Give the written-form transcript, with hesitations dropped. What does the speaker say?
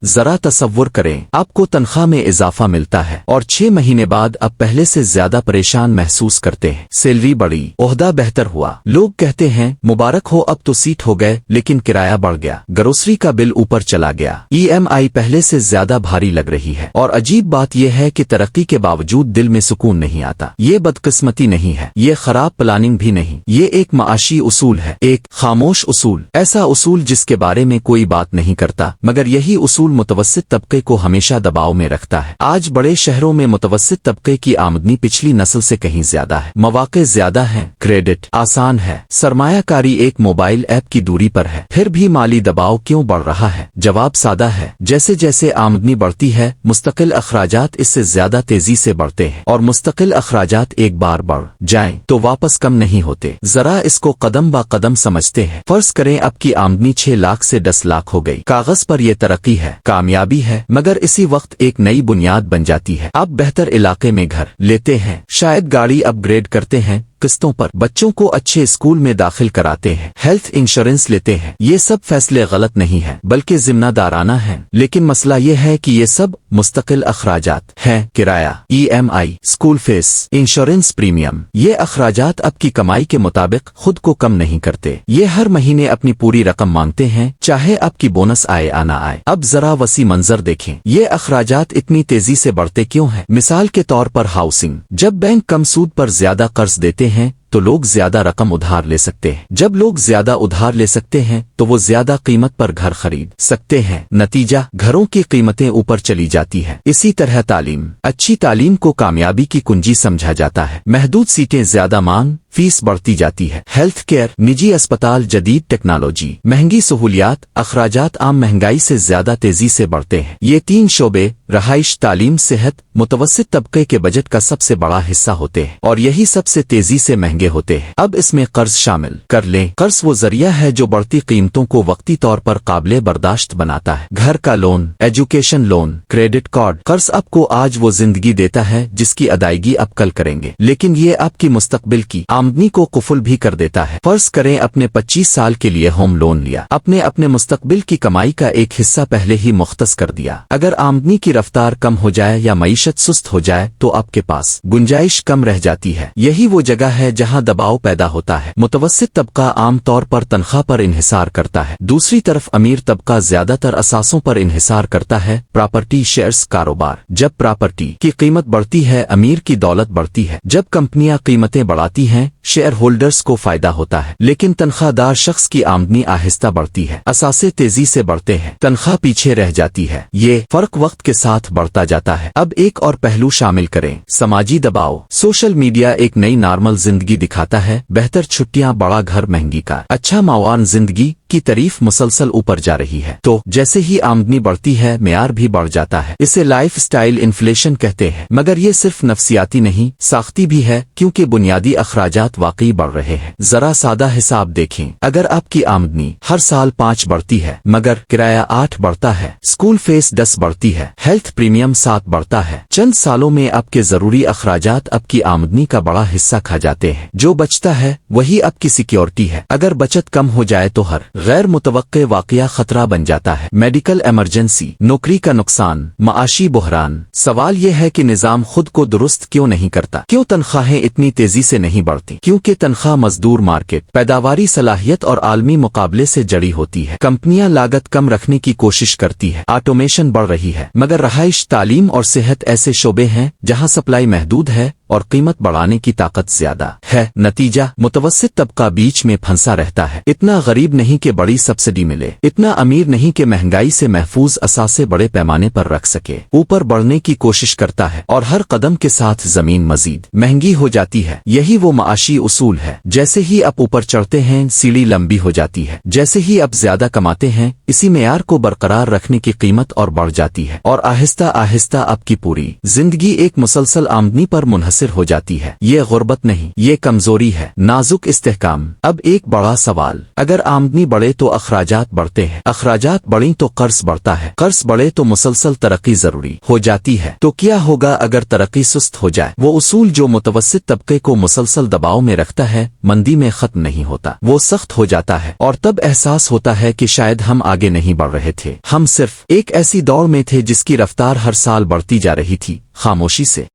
ذرا تصور کریں، آپ کو تنخواہ میں اضافہ ملتا ہے اور 6 مہینے بعد اب پہلے سے زیادہ پریشان محسوس کرتے ہیں۔ سیلری بڑھی، عہدہ بہتر ہوا، لوگ کہتے ہیں مبارک ہو، اب تو سیٹ ہو گئے، لیکن کرایہ بڑھ گیا، گروسری کا بل اوپر چلا گیا، EMI پہلے سے زیادہ بھاری لگ رہی ہے۔ اور عجیب بات یہ ہے کہ ترقی کے باوجود دل میں سکون نہیں آتا۔ یہ بدقسمتی نہیں ہے، یہ خراب پلاننگ بھی نہیں، یہ ایک معاشی اصول ہے، ایک خاموش اصول، ایسا اصول جس کے بارے میں کوئی بات نہیں کرتا، مگر یہی اصول متوسط طبقے کو ہمیشہ دباؤ میں رکھتا ہے۔ آج بڑے شہروں میں متوسط طبقے کی آمدنی پچھلی نسل سے کہیں زیادہ ہے، مواقع زیادہ ہیں، کریڈٹ آسان ہے، سرمایہ کاری ایک موبائل ایپ کی دوری پر ہے، پھر بھی مالی دباؤ کیوں بڑھ رہا ہے؟ جواب سادہ ہے، جیسے جیسے آمدنی بڑھتی ہے مستقل اخراجات اس سے زیادہ تیزی سے بڑھتے ہیں، اور مستقل اخراجات ایک بار بڑھ جائیں تو واپس کم نہیں ہوتے۔ ذرا اس کو قدم با قدم سمجھتے ہیں۔ فرض کریں اب کی آمدنی 6 لاکھ سے 10 لاکھ ہو گئی، کاغذ پر یہ ترقی ہے، کامیابی ہے، مگر اسی وقت ایک نئی بنیاد بن جاتی ہے۔ اب بہتر علاقے میں گھر لیتے ہیں، شاید گاڑی اپ گریڈ کرتے ہیں، قسطوں پر بچوں کو اچھے اسکول میں داخل کراتے ہیں، ہیلتھ انشورنس لیتے ہیں۔ یہ سب فیصلے غلط نہیں ہیں بلکہ ذمہ دارانہ ہیں، لیکن مسئلہ یہ ہے کہ یہ سب مستقل اخراجات ہیں، کرایہ، EMI، school fees, insurance premium. یہ اخراجات اب کی کمائی کے مطابق خود کو کم نہیں کرتے، یہ ہر مہینے اپنی پوری رقم مانگتے ہیں، چاہے آپ کی بونس آئے یا نہ آئے۔ اب ذرا وسیع منظر دیکھیں، یہ اخراجات اتنی تیزی سے بڑھتے کیوں ہیں؟ مثال کے طور پر ہاؤسنگ، جب بینک کم سود پر زیادہ قرض دیتے ہیں تو لوگ زیادہ رقم ادھار لے سکتے ہیں، جب لوگ زیادہ ادھار لے سکتے ہیں تو وہ زیادہ قیمت پر گھر خرید سکتے ہیں، نتیجہ گھروں کی قیمتیں اوپر چلی جاتی ہیں۔ اسی طرح تعلیم، اچھی تعلیم کو کامیابی کی کنجی سمجھا جاتا ہے، محدود سیٹیں زیادہ مانگ، فیس بڑھتی جاتی ہے، ہیلتھ کیئر، نجی اسپتال، جدید ٹیکنالوجی، مہنگی سہولیات، اخراجات عام مہنگائی سے زیادہ تیزی سے بڑھتے ہیں۔ یہ 3 شعبے رہائش، تعلیم، صحت متوسط طبقے کے بجٹ کا سب سے بڑا حصہ ہوتے ہیں، اور یہی سب سے تیزی سے مہنگے ہوتے ہیں۔ اب اس میں قرض شامل کر لیں۔ قرض وہ ذریعہ ہے جو بڑھتی قیمتوں کو وقتی طور پر قابل برداشت بناتا ہے، گھر کا loan, education loan, credit card. قرض آپ کو آج وہ زندگی دیتا ہے جس کی ادائیگی آپ کل کریں گے، لیکن یہ آپ کی مستقبل کی آمدنی کو قفل بھی کر دیتا ہے۔ فرض کریں اپنے 25 سال کے لیے ہوم لون لیا، اپنے مستقبل کی کمائی کا ایک حصہ پہلے ہی مختص کر دیا۔ اگر آمدنی کی رفتار کم ہو جائے یا معیشت سست ہو جائے تو آپ کے پاس گنجائش کم رہ جاتی ہے۔ یہی وہ جگہ ہے جہاں دباؤ پیدا ہوتا ہے۔ متوسط طبقہ عام طور پر تنخواہ پر انحصار کرتا ہے، دوسری طرف امیر طبقہ زیادہ تر اثاثوں پر انحصار کرتا ہے، پراپرٹی، شیئرز، کاروبار۔ جب پراپرٹی کی قیمت بڑھتی ہے امیر کی دولت بڑھتی ہے، جب کمپنیاں قیمتیں بڑھاتی ہیں شیئر ہولڈرز کو فائدہ ہوتا ہے، لیکن تنخواہ دار شخص کی آمدنی آہستہ بڑھتی ہے، اثاثے تیزی سے بڑھتے ہیں، تنخواہ پیچھے رہ جاتی ہے۔ یہ فرق وقت کے ساتھ بڑھتا جاتا ہے۔ اب ایک اور پہلو شامل کریں، سماجی دباؤ۔ سوشل میڈیا ایک نئی نارمل زندگی دکھاتا ہے، بہتر چھٹیاں، بڑا گھر، مہنگی کار، اچھا معاون، زندگی کی تعریف مسلسل اوپر جا رہی ہے، تو جیسے ہی آمدنی بڑھتی ہے معیار بھی بڑھ جاتا ہے۔ اسے لائف سٹائل انفلیشن کہتے ہیں، مگر یہ صرف نفسیاتی نہیں، ساختی بھی ہے، کیونکہ بنیادی اخراجات واقعی بڑھ رہے ہیں۔ ذرا سادہ حساب دیکھیں، اگر آپ کی آمدنی ہر سال 5 بڑھتی ہے مگر کرایہ 8 بڑھتا ہے، اسکول فیس 10 بڑھتی ہے، ہیلتھ پریمیم 7 بڑھتا ہے، چند سالوں میں آپ کے ضروری اخراجات آپ کی آمدنی کا بڑا حصہ کھا جاتے ہیں۔ جو بچتا ہے وہی آپ کی سیکیورٹی ہے۔ اگر بچت کم ہو جائے تو ہر غیر متوقع واقعہ خطرہ بن جاتا ہے، میڈیکل ایمرجنسی، نوکری کا نقصان، معاشی بحران۔ سوال یہ ہے کہ نظام خود کو درست کیوں نہیں کرتا؟ کیوں تنخواہیں اتنی تیزی سے نہیں بڑھتی؟ کیونکہ تنخواہ مزدور مارکیٹ، پیداواری صلاحیت اور عالمی مقابلے سے جڑی ہوتی ہے۔ کمپنیاں لاگت کم رکھنے کی کوشش کرتی ہے، آٹومیشن بڑھ رہی ہے، مگر رہائش، تعلیم اور صحت ایسے شعبے ہیں جہاں سپلائی محدود ہے اور قیمت بڑھانے کی طاقت زیادہ ہے۔ نتیجہ متوسط طبقہ بیچ میں پھنسا رہتا ہے، اتنا غریب نہیں کہ بڑی سبسڈی ملے، اتنا امیر نہیں کہ مہنگائی سے محفوظ اثاثے بڑے پیمانے پر رکھ سکے، اوپر بڑھنے کی کوشش کرتا ہے اور ہر قدم کے ساتھ زمین مزید مہنگی ہو جاتی ہے۔ یہی وہ معاشی اصول ہے، جیسے ہی آپ اوپر چڑھتے ہیں سیڑھی لمبی ہو جاتی ہے، جیسے ہی آپ زیادہ کماتے ہیں اسی معیار کو برقرار رکھنے کی قیمت اور بڑھ جاتی ہے، اور آہستہ آہستہ آپ کی پوری زندگی ایک مسلسل آمدنی پر منحصر متاثر ہو جاتی ہے۔ یہ غربت نہیں، یہ کمزوری ہے۔ نازک استحکام۔ اب ایک بڑا سوال، اگر آمدنی بڑھے تو اخراجات بڑھتے ہیں، اخراجات بڑھیں تو قرض بڑھتا ہے، قرض بڑھے تو مسلسل ترقی ضروری ہو جاتی ہے۔ تو کیا ہوگا اگر ترقی سست ہو جائے؟ وہ اصول جو متوسط طبقے کو مسلسل دباؤ میں رکھتا ہے مندی میں ختم نہیں ہوتا، وہ سخت ہو جاتا ہے، اور تب احساس ہوتا ہے کہ شاید ہم آگے نہیں بڑھ رہے تھے، ہم صرف ایک ایسی دوڑ میں تھے جس کی رفتار ہر سال بڑھتی جا رہی تھی، خاموشی سے۔